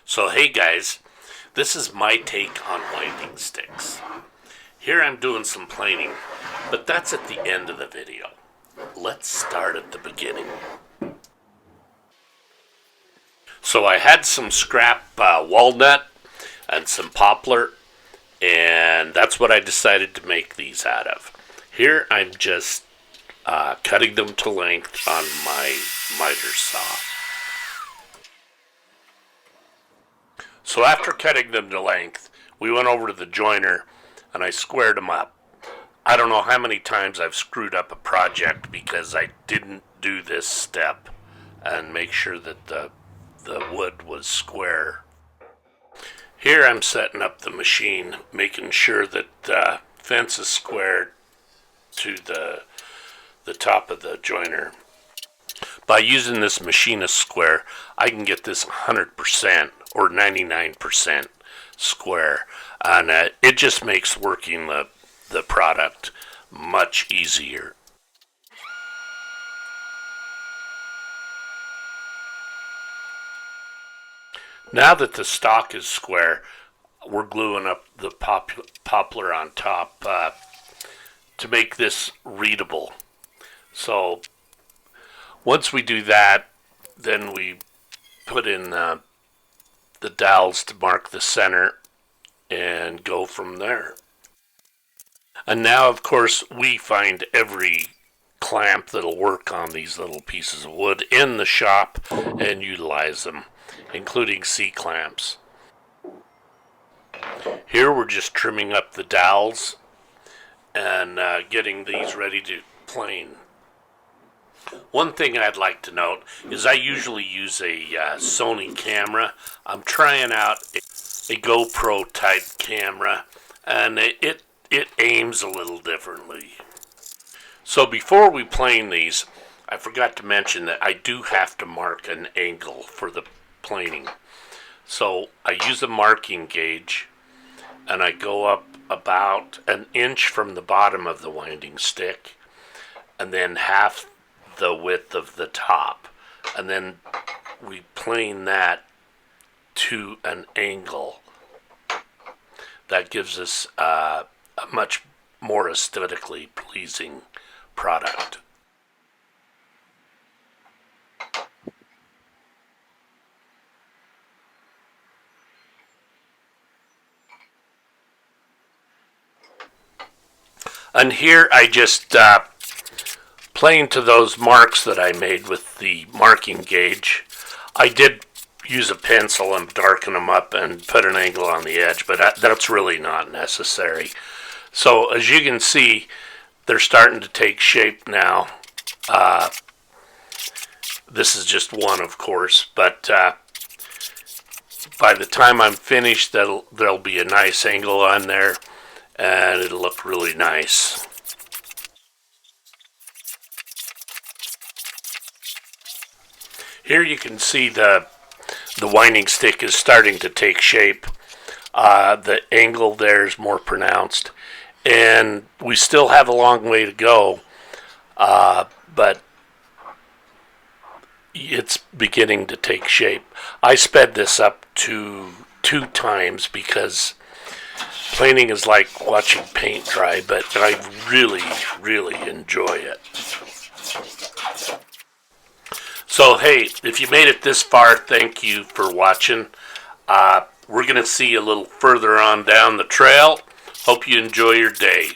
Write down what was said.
So hey guys, this is my take on winding sticks. Here I'm doing some planing, but that's at the end of the video. Let's start at the beginning. So I had some scrap walnut and some poplar, and that's what I decided to make these out of. Here I'm just cutting them to length on my miter saw. So after cutting them to length, we went over to the joiner and I squared them up. I don't know how many times I've screwed up a project because I didn't do this step and make sure that the wood was square. Here I'm setting up the machine, making sure that the fence is squared to the top of the joiner. By using this machinist square, I can get this 100% or 99% square, and it just makes working the product much easier. Now that the stock is square, we're gluing up the poplar on top to make this readable. So once we do that, then we put in the dowels to mark the center and go from there. And now, of course, we find every clamp that'll work on these little pieces of wood in the shop and utilize them, including C-clamps. Here we're just trimming up the dowels and getting these ready to plane. One thing I'd like to note is I usually use a Sony camera. I'm trying out a GoPro type camera, and it aims a little differently. So before we plane these, I forgot to mention that I do have to mark an angle for the planing. So I use a marking gauge and I go up about an inch from the bottom of the winding stick and then half the width of the top, and then we plane that to an angle. That gives us a much more aesthetically pleasing product. And here I just plane to those marks that I made with the marking gauge. I did use a pencil and darken them up and put an angle on the edge, but that's really not necessary. So as you can see, they're starting to take shape now. This is just one, of course, but by the time I'm finished, there'll be a nice angle on there and it'll look really nice. Here you can see the winding stick is starting to take shape. The angle there is more pronounced, and we still have a long way to go, but it's beginning to take shape. I sped this up to 2 times because planing is like watching paint dry, but I really enjoy it. So hey, if you made it this far, thank you for watching. We're going to see you a little further on down the trail. Hope you enjoy your day.